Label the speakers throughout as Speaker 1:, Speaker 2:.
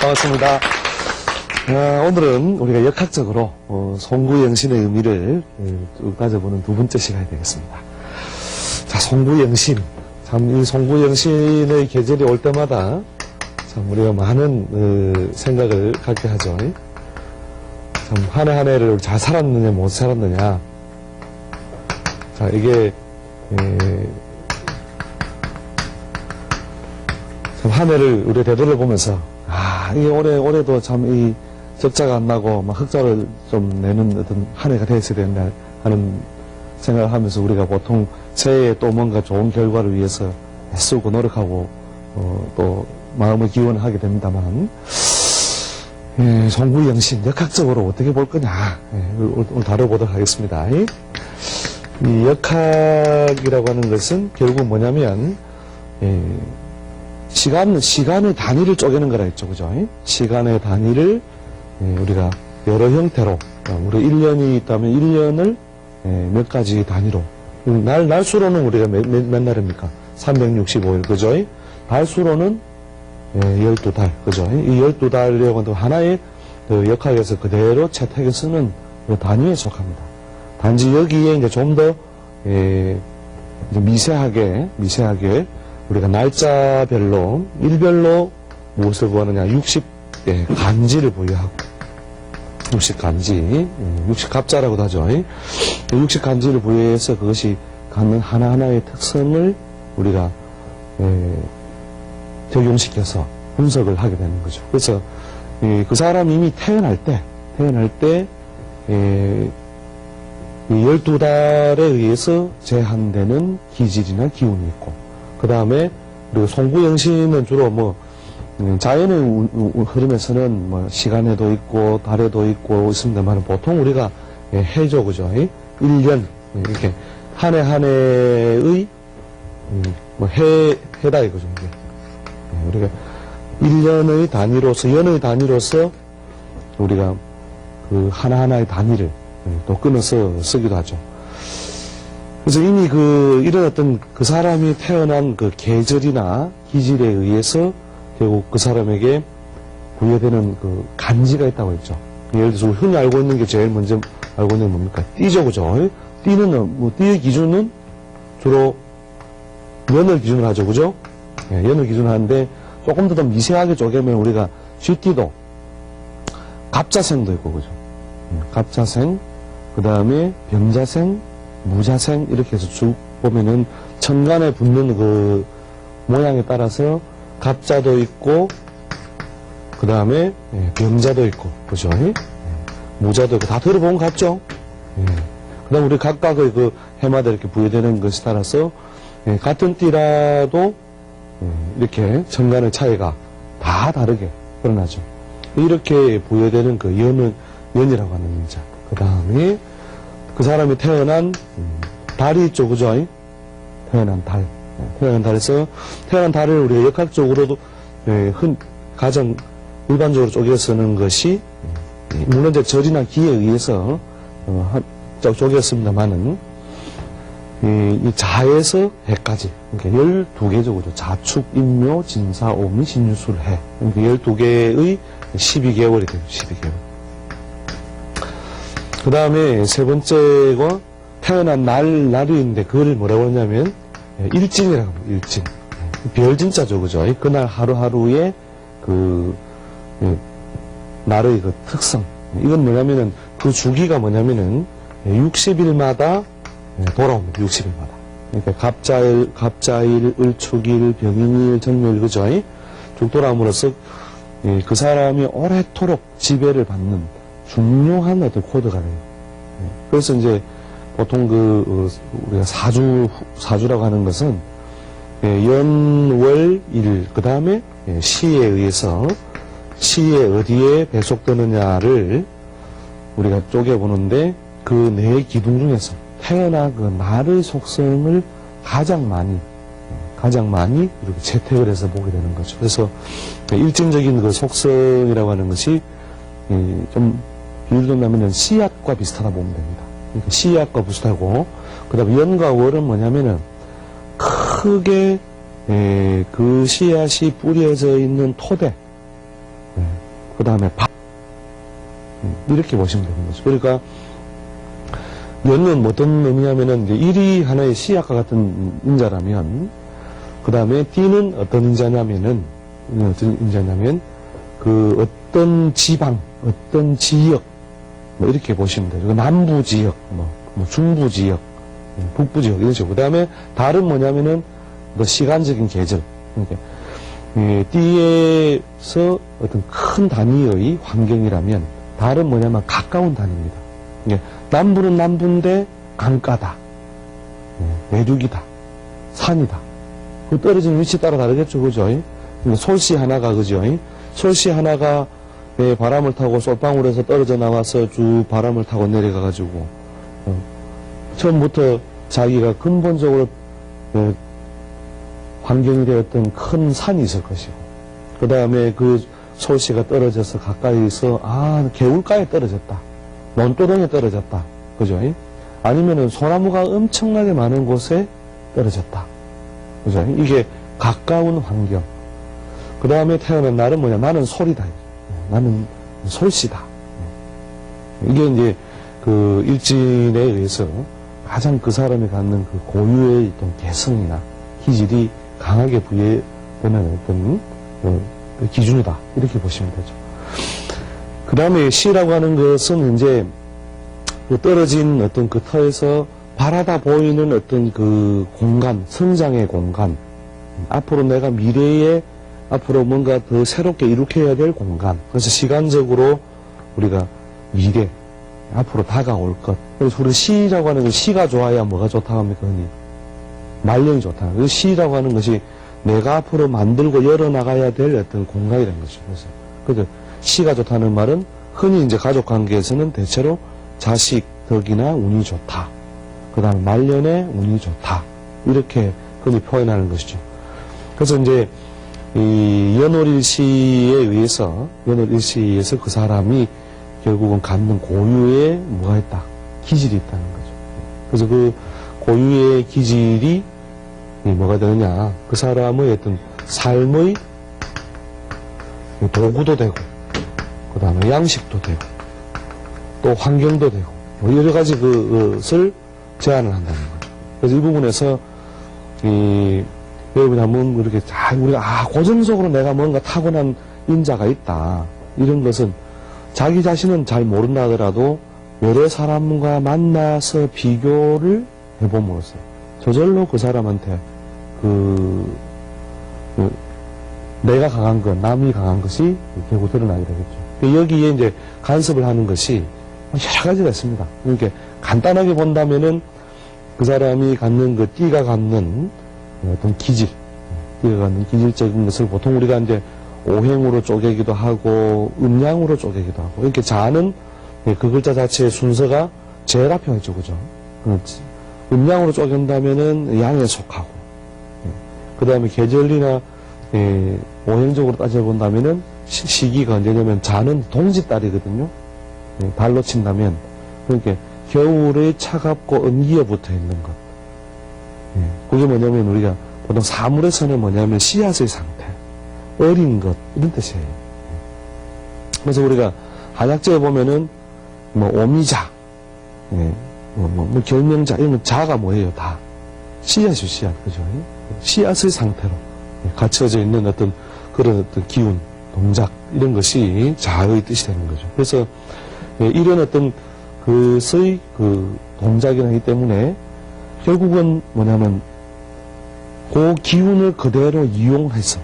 Speaker 1: 반갑습니다. 오늘은 우리가 역학적으로 송구영신의 의미를 쭉 따져보는 두 번째 시간이 되겠습니다. 자, 송구영신. 참, 이 송구영신의 계절이 올 때마다 참 우리가 많은 생각을 갖게 하죠. 참, 한 해 한 해를 잘 살았느냐, 못 살았느냐. 자, 이게, 참, 한 해를 우리 되돌려 보면서, 이게 올해도 참 이 적자가 안 나고 막 흑자를 좀 내는 어떤 한 해가 됐어야 된다 하는 생각을 하면서 우리가 보통 새해에 또 뭔가 좋은 결과를 위해서 애쓰고 노력하고 또 마음을 기원하게 됩니다만 송구영신 역학적으로 어떻게 볼 거냐 오늘 다뤄보도록 하겠습니다. 이 역학이라고 하는 것은 결국 뭐냐면 시간의 단위를 쪼개는 거라 했죠. 그죠? 시간의 단위를 우리가 여러 형태로, 우리 1년이 있다면 1년을 몇 가지 단위로, 날수로는 우리가 몇 날입니까? 365일, 그죠? 달수로는 12달, 그죠? 이 12달이라고 하나의 역학에서 그대로 채택해 쓰는 단위에 속합니다. 단지 여기에 이제 좀 더 미세하게 우리가 날짜별로, 일별로 무엇을 구하느냐, 60 간지를 부여하고, 60 간지, 60 갑자라고도 하죠. 60 간지를 부여해서 그것이 갖는 하나하나의 특성을 우리가 적용시켜서 분석을 하게 되는 거죠. 그래서 그 사람이 이미 태어날 때 이 12달에 의해서 제한되는 기질이나 기운이 있고, 그 다음에, 그리고 송구영신은 주로 자연의 흐름에서는 시간에도 있고, 달에도 있고, 있습니다만, 보통 우리가 해죠, 그죠? 1년, 이렇게, 한 해 한 해의, 해다 이거죠, 이게. 우리가 1년의 단위로서, 연의 단위로서, 우리가 그 하나하나의 단위를 또 끊어서 쓰기도 하죠. 그래서 이미 이런 어떤 그 사람이 태어난 그 계절이나 기질에 의해서 결국 그 사람에게 부여되는 그 간지가 있다고 했죠. 예를 들어서 흔히 알고 있는 게 제일 먼저 알고 있는 게 뭡니까? 띠죠, 그죠? 띠의 기준은 주로 연을 기준으로 하죠, 그죠? 연을 기준으로 하는데 조금 더 미세하게 쪼개면 우리가 쥐띠도 갑자생도 있고, 그죠? 갑자생, 그 다음에 병자생, 무자생 이렇게 해서 쭉 보면은 천간에 붙는 그 모양에 따라서 갑자도 있고 그 다음에 병자도 있고 그죠? 무자도 있고 다 들어본 것 같죠? 그 다음 우리 각각의 그 해마다 이렇게 부여되는 것에 따라서 같은 띠라도 이렇게 천간의 차이가 다 다르게 드러나죠. 이렇게 부여되는 그 연이라고 하는 문자. 그 다음에 그 사람이 태어난 달이 있죠, 그죠? 태어난 달에서 태어난 달을 우리가 역학적으로도 가장 일반적으로 쪼개 쓰는 것이 물론 이제 절이나 기에 의해서 쪼개었습니다만은 이 자에서 해까지 그러니까 12개죠, 그죠? 자축, 임묘, 진사, 오미, 신유술, 해. 그러니까 12개의 12개월이 돼요, 12개월. 그 다음에 세 번째가 태어난 날이 있는데 그걸 뭐라고 하냐면 일진이라고 합니다. 일진. 별진자죠, 그죠? 그날 하루하루의 날의 그 특성. 이건 뭐냐면은 그 주기가 뭐냐면은 60일마다 돌아옵니다. 60일마다. 그러니까 갑자일, 을축일, 병인일, 정묘일, 그죠? 쭉 돌아옴으로써 그 사람이 오래도록 지배를 받는 중요한 어떤 코드가 돼요. 그래서 이제 보통 우리가 사주라고 하는 것은 연, 월, 일, 그 다음에 시에 의해서 시에 어디에 배속되느냐를 우리가 쪼개보는데 그 네 기둥 중에서 태어난 그 날의 속성을 가장 많이 이렇게 채택을 해서 보게 되는 거죠. 그래서 일정적인 그 속성이라고 하는 것이 좀 비유를 둔다면 씨앗과 비슷하다 보면 됩니다. 그러니까 씨앗과 비슷하고, 그 다음에 연과 월은 뭐냐면은 크게 그 씨앗이 뿌려져 있는 토대, 그 다음에 밥. 이렇게 보시면 되는 거죠. 그러니까 연은 어떤 의미냐면은 이제 일이 하나의 시약과 같은 인자라면, 그 다음에 띠는 어떤 인자냐면은, 그 어떤 지방, 어떤 지역, 뭐 이렇게 보시면 돼요. 남부 지역, 뭐 중부 지역, 북부 지역 이런 식으로. 그 다음에 달은 뭐냐면은 뭐 시간적인 계절. 그러니까 띠에서 어떤 큰 단위의 환경이라면 달은 뭐냐면 가까운 단위입니다. 남부는 남부인데 강가다, 내륙이다, 산이다. 그 떨어진 위치 따라 다르겠죠, 그죠? 솔씨 하나가, 그죠? 솔씨 하나가 바람을 타고 솔방울에서 떨어져 나와서 쭉 바람을 타고 내려가가지고 처음부터 자기가 근본적으로 환경이 되었던 큰 산이 있을 것이고, 그 다음에 그 솔씨가 떨어져서 가까이서 개울가에 떨어졌다, 논두렁에 떨어졌다, 그죠? 아니면은 소나무가 엄청나게 많은 곳에 떨어졌다, 그죠? 이게 가까운 환경. 그 다음에 태어난 날은 뭐냐? 나는 솔이다. 나는 솔씨다. 이게 이제 그 일진에 의해서 가장 그 사람이 갖는 그 고유의 어떤 개성이나 기질이 강하게 부여되는 어떤 기준이다. 이렇게 보시면 되죠. 그 다음에 시라고 하는 것은 이제 그 떨어진 어떤 그 터에서 바라다 보이는 어떤 그 공간, 성장의 공간, 앞으로 내가 미래에 앞으로 뭔가 더 새롭게 일으켜야 될 공간. 그래서 시간적으로 우리가 미래, 앞으로 다가올 것. 그래서 우리 시라고 하는 건 시가 좋아야 뭐가 좋다고 합니까, 흔히? 말령이 좋다. 그 시라고 하는 것이 내가 앞으로 만들고 열어나가야 될 어떤 공간이라는 거죠. 그래서 시가 좋다는 말은 흔히 이제 가족 관계에서는 대체로 자식, 덕이나 운이 좋다. 그 다음에 말년에 운이 좋다. 이렇게 흔히 표현하는 것이죠. 그래서 이제 이 연월일시에 의해서 그 사람이 결국은 갖는 고유의 뭐가 있다? 기질이 있다는 거죠. 그래서 그 고유의 기질이 뭐가 되느냐? 그 사람의 어떤 삶의 도구도 되고, 그 다음에 양식도 되고, 또 환경도 되고, 뭐 여러 가지 그것을 제한을 한다는 거죠. 그래서 이 부분에서 여러분이 한번 이렇게 우리가 고정적으로 내가 뭔가 타고난 인자가 있다, 이런 것은 자기 자신은 잘 모른다 하더라도 여러 사람과 만나서 비교를 해봄으로써 저절로 그 사람한테 내가 강한 것, 남이 강한 것이 결국 드러나게 되겠죠. 여기에 이제 간섭을 하는 것이 여러 가지가 있습니다. 그러니까 간단하게 본다면은 그 사람이 갖는 그 띠가 갖는 어떤 기질, 띠가 갖는 기질적인 것을 보통 우리가 이제 오행으로 쪼개기도 하고 음양으로 쪼개기도 하고, 이렇게 자는 그 글자 자체의 순서가 제일 앞에 있죠, 그죠? 음양으로 쪼갠다면은 양에 속하고, 그 다음에 계절이나 오행적으로 따져본다면은 시기가 언제냐면 자는 동짓달이거든요. 달로 친다면, 그러니까 겨울에 차갑고 엄기에 붙어 있는 것. 그게 뭐냐면 우리가 보통 사물에서는 뭐냐면 씨앗의 상태, 어린 것, 이런 뜻이에요. 그래서 우리가 한약재에 보면은 뭐 오미자, 결명자, 이런 건 자가 뭐예요? 다 씨앗이요, 씨앗. 그죠? 씨앗의 상태로 갖춰져 있는 어떤 그런 어떤 기운, 동작, 이런 것이 자의 뜻이 되는 거죠. 그래서 이런 어떤 그의 그 동작이 나기 때문에 결국은 뭐냐면 그 기운을 그대로 이용해서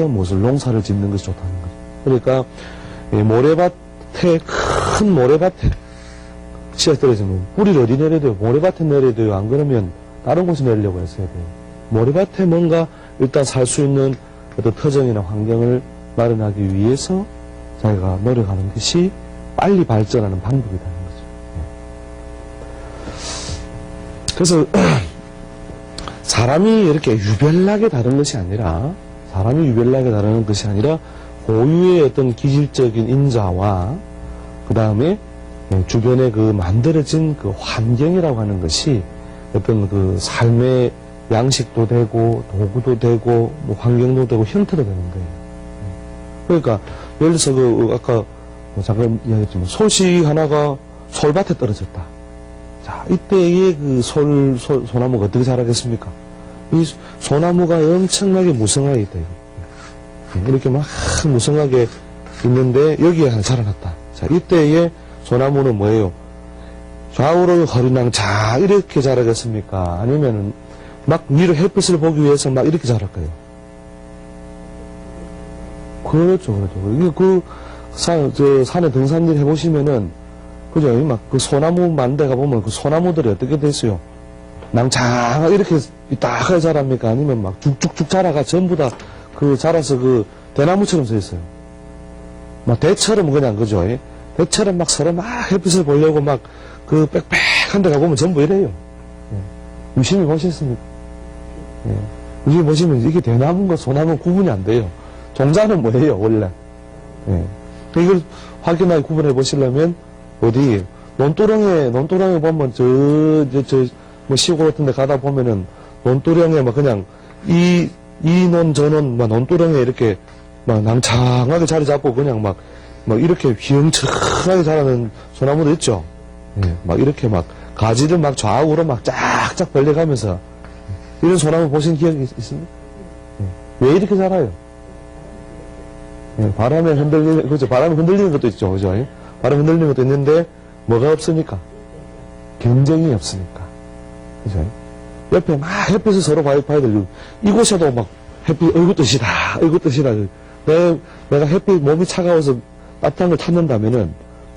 Speaker 1: 무엇을 농사를 짓는 것이 좋다는 거죠. 그러니까 큰 모래밭에 씨앗 떨어지면 뿌리를 어디 내려야 돼요? 모래밭에 내려야 돼요? 안 그러면 다른 곳에 내리려고 했어야 돼요. 모래밭에 뭔가 일단 살 수 있는 어떤 터전이나 환경을 마련하기 위해서 자기가 노력하는 것이 빨리 발전하는 방법이라는 거죠. 그래서 사람이 이렇게 유별나게 다른 것이 아니라 고유의 어떤 기질적인 인자와 그 다음에 주변에 그 만들어진 그 환경이라고 하는 것이 어떤 그 삶의 양식도 되고 도구도 되고 뭐 환경도 되고 형태도 되는 거예요. 그러니까, 예를 들어서 아까 잠깐 이야기했지만, 솔씨 하나가 솔밭에 떨어졌다. 자, 이때의 그 소나무가 어떻게 자라겠습니까? 이 소나무가 엄청나게 무성하게 있다, 이거. 이렇게 막 무성하게 있는데, 여기에 하나 자라났다. 자, 이때의 소나무는 뭐예요? 좌우로 허리낭 자, 이렇게 자라겠습니까? 아니면은, 막 위로 햇빛을 보기 위해서 막 이렇게 자랄까요? 그렇죠. 이게 산에 등산일 해보시면은, 그죠? 막 그 소나무 만대 가보면 그 소나무들이 어떻게 됐어요? 낭창 이렇게 딱하게 자랍니까? 아니면 막 쭉쭉쭉 자라가 전부 다 그 자라서 그 대나무처럼 서 있어요. 막 대처럼 그냥, 그죠? 대처럼 막 서로 막 햇빛을 보려고 막 그 빽빽한 데 가보면 전부 이래요. 예. 유심히 보셨습니까? 예. 유심히 보시면 이게 대나무과 소나무 구분이 안 돼요. 종자는 뭐예요, 원래? 예. 이걸 확연하게 구분해 보시려면, 어디, 논두렁에 보면, 뭐 시골 같은 데 가다 보면은, 논두렁에 막 그냥, 이 논, 저 논, 막 논두렁에 이렇게, 막 낭창하게 자리 잡고 그냥 막 이렇게 휘영청하게 자라는 소나무도 있죠. 예, 막 이렇게 막, 가지를 막 좌우로 막 쫙쫙 벌려가면서, 이런 소나무 보신 기억이 있습니까? 예. 왜 이렇게 자라요? 예, 바람에 흔들리는, 그죠? 바람에 흔들리는 것도 있죠. 그죠? 예? 바람에 흔들리는 것도 있는데, 뭐가 없으니까? 경쟁이 없으니까. 그죠? 옆에 막 햇빛을 서로 봐야 될, 이곳에도 막 햇빛, 어이구 뜻이다, 어이구 뜻이다. 내가 햇빛 몸이 차가워서 따뜻한 걸 찾는다면은,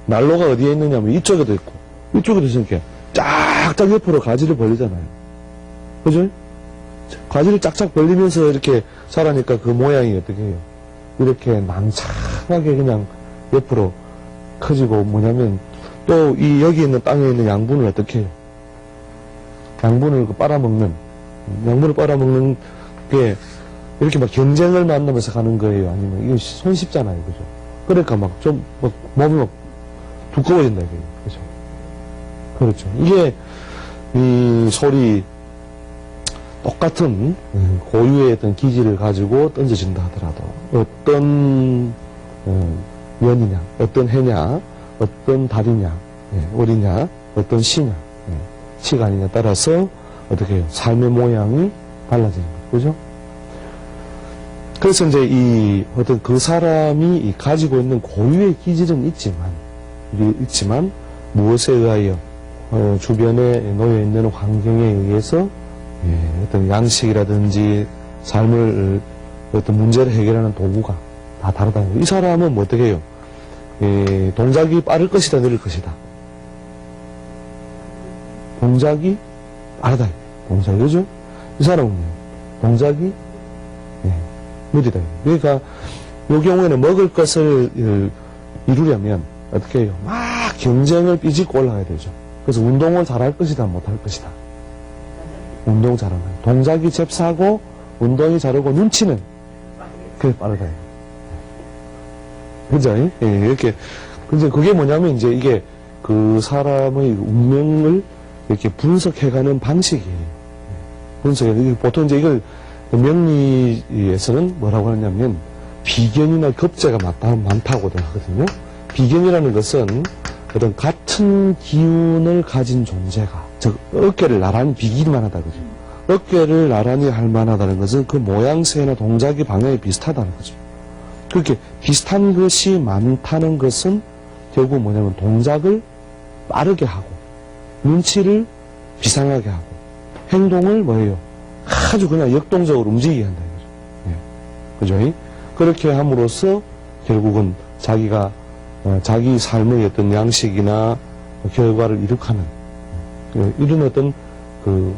Speaker 1: 난로가 어디에 있느냐면 이쪽에도 있고, 이쪽에도 있으니까, 쫙쫙 옆으로 가지를 벌리잖아요. 그죠? 가지를 쫙쫙 벌리면서 이렇게 자라니까 그 모양이 어떻게 해요? 이렇게 낭창하게 그냥 옆으로 커지고, 뭐냐면 또 이 여기 있는 땅에 있는 양분을 어떻게 해요? 양분을 양분을 빨아먹는 게 이렇게 막 경쟁을 만나면서 가는 거예요? 아니면 이거 손쉽잖아요, 그죠? 그러니까 막 좀 몸이 막 두꺼워진다 이거예요, 그죠? 그렇죠. 이게 이 솔이 똑같은 고유의 어떤 기질을 가지고 던져진다 하더라도 어떤 년이냐, 어떤 해냐, 어떤 달이냐, 월이냐, 어떤 시냐, 시간이냐에 따라서 어떻게 해요? 삶의 모양이 달라지는 거죠. 그죠? 그래서 이제 이 어떤 그 사람이 가지고 있는 고유의 기질은 있지만 무엇에 의하여 주변에 놓여 있는 환경에 의해서 어떤 양식이라든지 삶을 어떤 문제를 해결하는 도구가 다 다르다. 이 사람은 뭐 어떻게 해요? 동작이 빠를 것이다, 느릴 것이다. 동작이 빠르다. 동작이, 그죠? 이 사람은 동작이 느리다. 그러니까 이 경우에는 먹을 것을 이루려면 어떻게 해요? 막 경쟁을 삐짓고 올라가야 되죠. 그래서 운동을 잘할 것이다, 못할 것이다. 운동 잘하는. 동작이 잽싸고, 운동이 잘하고, 눈치는 그게 빠르다. 그죠? 이렇게. 근데 그게 뭐냐면, 이제 이게 그 사람의 운명을 이렇게 분석해가는 방식이에요. 보통 이제 이걸 명리에서는 뭐라고 하냐면, 비견이나 겁재가 많다고들 하거든요. 비견이라는 것은 어떤 같은 기운을 가진 존재가, 즉 어깨를 나란히 비기만 하다, 그죠? 어깨를 나란히 할 만하다는 것은 그 모양새나 동작의 방향이 비슷하다는 거죠. 그렇게 비슷한 것이 많다는 것은 결국 뭐냐면 동작을 빠르게 하고 눈치를 비상하게 하고 행동을 뭐예요? 아주 그냥 역동적으로 움직이게 한다 이거죠. 그죠? 그렇게 함으로써 결국은 자기가 자기 삶의 어떤 양식이나 결과를 이룩하는 이런 어떤 그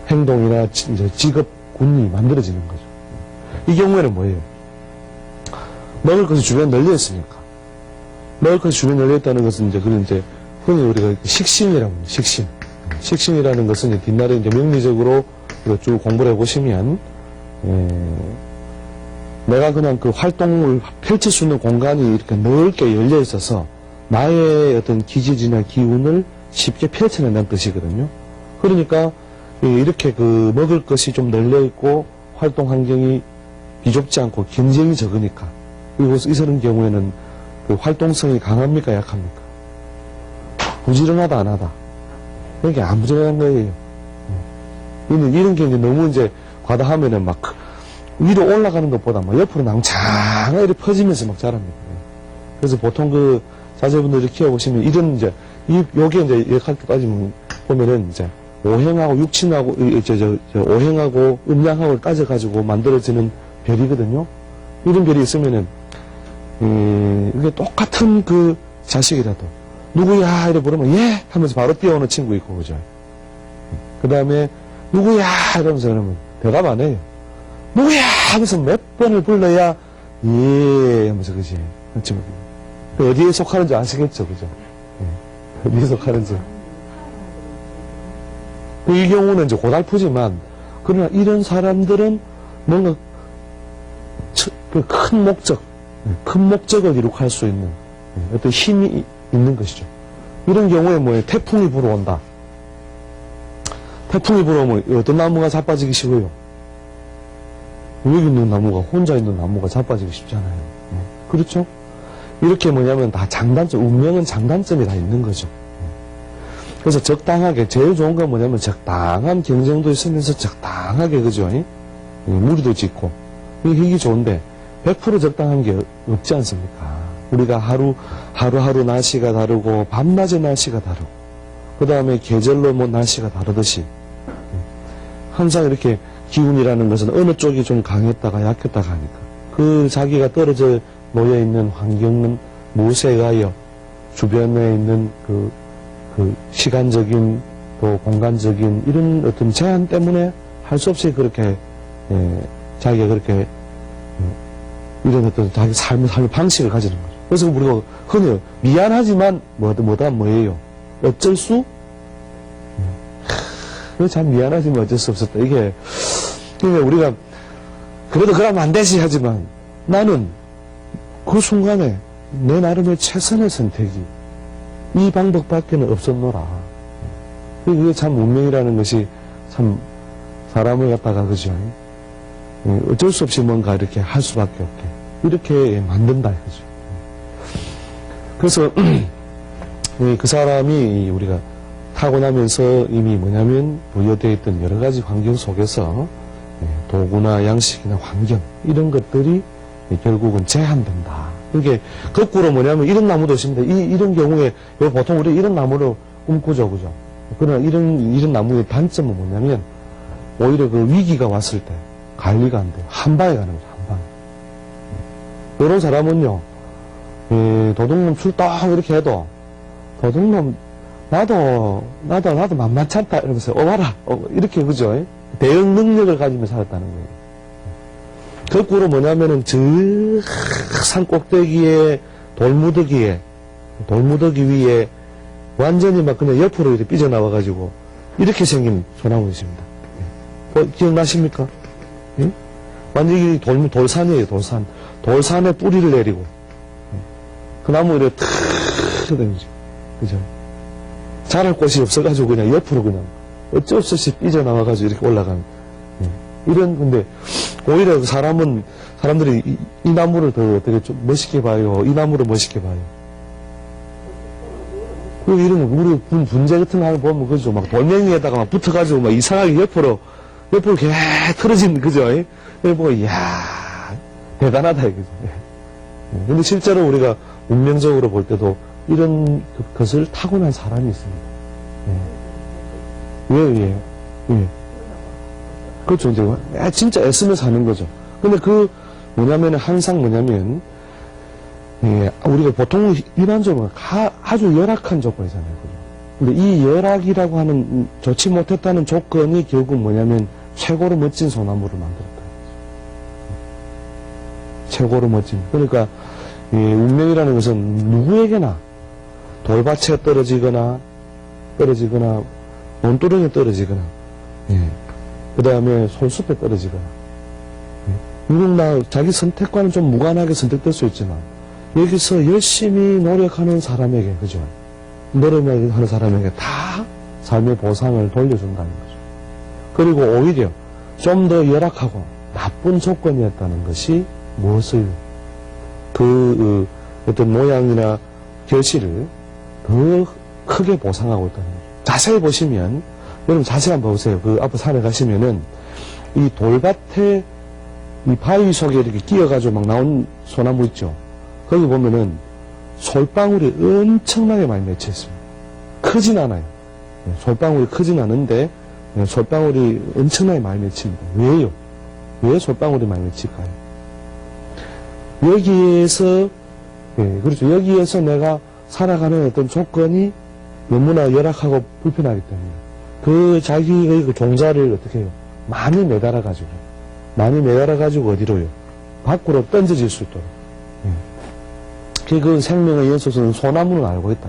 Speaker 1: 행동이나 이제 직업군이 만들어지는 거죠. 이 경우에는 뭐예요? 먹을 것이 주변에 널려 있으니까. 먹을 것이 주변에 널려 있다는 것은 이제 그런 이제 흔히 우리가 식신이라고 합니다. 식신. 식신이라는 것은 이제 뒷날에 이제 명리적으로 쭉 공부를 해보시면 내가 그냥 그 활동을 펼칠 수 있는 공간이 이렇게 넓게 열려 있어서 나의 어떤 기질이나 기운을 쉽게 펼쳐낸다는 뜻이거든요. 그러니까 이렇게 그 먹을 것이 좀 널려 있고 활동 환경이 비좁지 않고 경쟁이 적으니까 그리고 이런 경우에는 그 활동성이 강합니까, 약합니까? 부지런하다, 안 하다. 그러니까 안 부지런한 거예요. 이런 게 이제 너무 이제 과다하면은 막 위로 올라가는 것보다 막 옆으로 낭창하게 퍼지면서 막 자랍니다. 그래서 보통 그 자제분들을 키워보시면 이런 이제, 요게 이제 역학교 따지면 보면은 이제 오행하고 육친하고, 오행하고 음양하고 따져가지고 만들어지는 별이거든요. 이런 별이 있으면은, 이게 똑같은 그 자식이라도, 누구야? 이래 부르면, 예! 하면서 바로 뛰어오는 친구 있고, 그죠? 그 다음에, 누구야? 이러면서 그러면 대답 안 해요. 누구야? 하면서 몇 번을 불러야, 예! 하면서, 그지? 그 어디에 속하는지 아시겠죠? 그죠? 예. 어디에 속하는지. 이 경우는 이제 고달프지만, 그러나 이런 사람들은 뭔가 큰 목적을 이룩할 수 있는 어떤 힘이 있는 것이죠. 이런 경우에 뭐 태풍이 불어온다. 태풍이 불어오면 어떤 나무가 자빠지기 쉬워요? 여기 있는 나무가, 혼자 있는 나무가 자빠지기 쉽잖아요. 그렇죠? 이렇게 뭐냐면 다 장단점, 운명은 장단점이 다 있는 거죠. 그래서 적당하게, 제일 좋은 건 뭐냐면 적당한 경쟁도 있으면서 적당하게, 그죠? 무리도 짓고. 이게 좋은데, 100% 적당한 게 없지 않습니까? 우리가 하루하루 날씨가 다르고, 밤낮의 날씨가 다르고, 그 다음에 계절로 뭐 날씨가 다르듯이, 항상 이렇게 기운이라는 것은 어느 쪽이 좀 강했다가 약했다가 하니까, 그 자기가 떨어져 놓여있는 환경은 무엇에 가여 주변에 있는 그 시간적인 또 공간적인 이런 어떤 제한 때문에 할 수 없이 그렇게 자기가 그렇게 이런 어떤 자기 삶의 방식을 가지는 거죠. 그래서 우리가 흔히 미안하지만 뭐예요? 어쩔 수? 참 미안하지만 어쩔 수 없었다. 이게 우리가 그래도 그러면 안 되지 하지만 나는 그 순간에 내 나름의 최선의 선택이 이 방법밖에는 없었노라. 그게 참 운명이라는 것이 참 사람을 갖다가 그죠? 어쩔 수 없이 뭔가 이렇게 할 수밖에 없게 이렇게 만든다 이거죠. 그래서 그 사람이 우리가 타고나면서 이미 뭐냐면 부여되어 있던 여러 가지 환경 속에서 도구나 양식이나 환경 이런 것들이 결국은 제한된다. 이게 거꾸로 뭐냐면 이런 나무도 있습니다. 이런 경우에 보통 우리 이런 나무를 꿈꾸죠, 그죠? 그러나 이런 나무의 단점은 뭐냐면 오히려 그 위기가 왔을 때 관리가 안 돼요. 한 방에 가는 거죠, 한 방에. 이런 사람은요, 도둑놈 출동 이렇게 해도 도둑놈 나도 만만치 않다 이러면서 와라 이렇게 그죠? 대응 능력을 가지며 살았다는 거예요. 거꾸로 뭐냐면은 저 산 꼭대기에 돌무더기 위에 완전히 막 그냥 옆으로 이렇게 삐져나와가지고 이렇게 생긴 소나무 있습니다. 기억나십니까? 예? 완전히 돌산이에요, 돌산. 돌산에 뿌리를 내리고 그 나무 이렇게 탁 되는지 그죠? 자랄 곳이 없어가지고 그냥 옆으로 그냥 어쩔 수 없이 삐져나와가지고 이렇게 올라가는 이런 근데 오히려 사람들이 이 나무를 더 어떻게 좀 멋있게 봐요. 이 나무를 멋있게 봐요. 그리고 이런 우리 분재 같은 거 보면 그죠? 막 돌멩이에다가 막 붙어가지고 막 이상하게 옆으로 개 틀어진 그죠? 이거 보고 이야 대단하다 이거죠. 근데 실제로 우리가 운명적으로 볼 때도 이런 것을 타고난 사람이 있습니다. 왜? 그렇죠. 이제 진짜 애쓰며 사는 거죠. 근데 항상 뭐냐면, 우리가 보통 일반적으로 아주 열악한 조건이잖아요. 근데 이 열악이라고 하는 좋지 못했다는 조건이 결국 뭐냐면 최고로 멋진 소나무를 만들었다. 최고로 멋진. 그러니까, 운명이라는 것은 누구에게나 돌밭에 떨어지거나, 논두렁에 떨어지거나, 그 다음에 솔숲에 떨어지거나, 누군가 자기 선택과는 좀 무관하게 선택될 수 있지만, 여기서 열심히 노력하는 사람에게, 그죠? 노력하는 사람에게 다 삶의 보상을 돌려준다는 거죠. 그리고 오히려 좀 더 열악하고 나쁜 조건이었다는 것이 무엇을 어떤 모양이나 결실을 더 크게 보상하고 있다는 거죠. 자세히 보시면, 여러분 자세히 한번 보세요. 그 앞에 산에 가시면은, 이 돌밭에 이 바위 속에 이렇게 끼어가지고 막 나온 소나무 있죠. 거기 보면은 솔방울이 엄청나게 많이 맺혀 있습니다. 크진 않아요. 솔방울이 크진 않은데, 솔방울이 엄청나게 많이 맺힙니다. 왜요? 왜 솔방울이 많이 맺힐까요? 여기에서, 그렇죠. 여기에서 내가 살아가는 어떤 조건이 너무나 열악하고 불편하기 때문에 그 자기의 그 종자를 어떻게 해요? 많이 매달아가지고 어디로요? 밖으로 던져질 수 있도록. 그 생명의 연소서는 소나무는 알고 있다.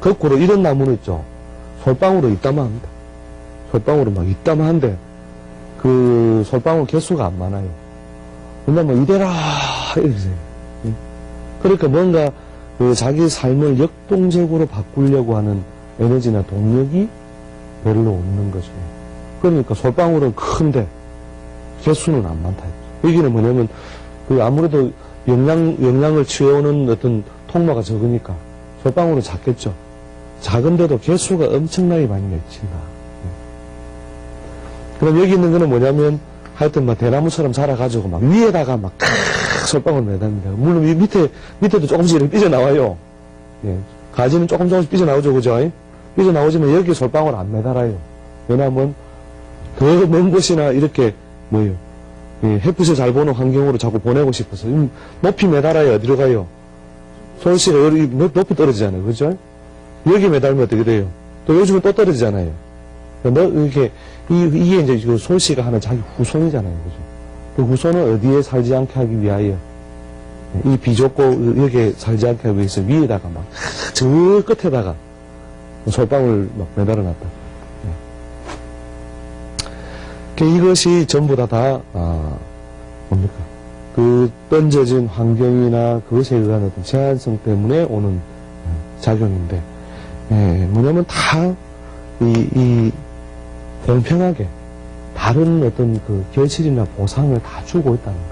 Speaker 1: 거꾸로 이런 나무는 있죠. 솔방울은 이따만합니다. 솔방울은 막 이따만한데 그 솔방울 개수가 안 많아요. 왜냐면 이래라 이렇게 돼요. 그러니까 뭔가 그 자기 삶을 역동적으로 바꾸려고 하는 에너지나 동력이 별로 없는 거죠. 그러니까 솔방울은 큰데 개수는 안 많다. 여기는 뭐냐면 그 아무래도 영양을 취해오는 어떤 통로가 적으니까 솔방울은 작겠죠. 작은데도 개수가 엄청나게 많이 맺힌다. 그럼 여기 있는 거는 뭐냐면 하여튼 막 대나무처럼 자라가지고 막 위에다가 막 솔방울 매답니다. 물론 밑에도 조금씩 이렇게 삐져나와요. 가지는 조금씩 삐져나오죠, 그죠? 삐져나오지만 여기 솔방울 안 매달아요. 왜냐하면 더 먼 곳이나 이렇게 햇빛을 잘 보는 환경으로 자꾸 보내고 싶어서 높이 매달아야 어디로 가요? 솔씨가 여기 높이 떨어지잖아요, 그죠? 여기 매달면 어떻게 돼요? 또 요즘은 또 떨어지잖아요. 이게 이제 그 솔씨가 하는 자기 후손이잖아요, 그죠? 그 후손은 어디에 살지 않게 하기 위하여 이 비좁고 여기에 살지 않게 하기 위해서 위에다가 막 저 끝에다가 솔방울 막 매달아 놨다. 이것이 전부 다 뭡니까? 그 던져진 환경이나 그것에 의한 어떤 제한성 때문에 오는 작용인데, 뭐냐면 다 공평하게 다른 어떤 그 결실이나 보상을 다 주고 있다는 거예요.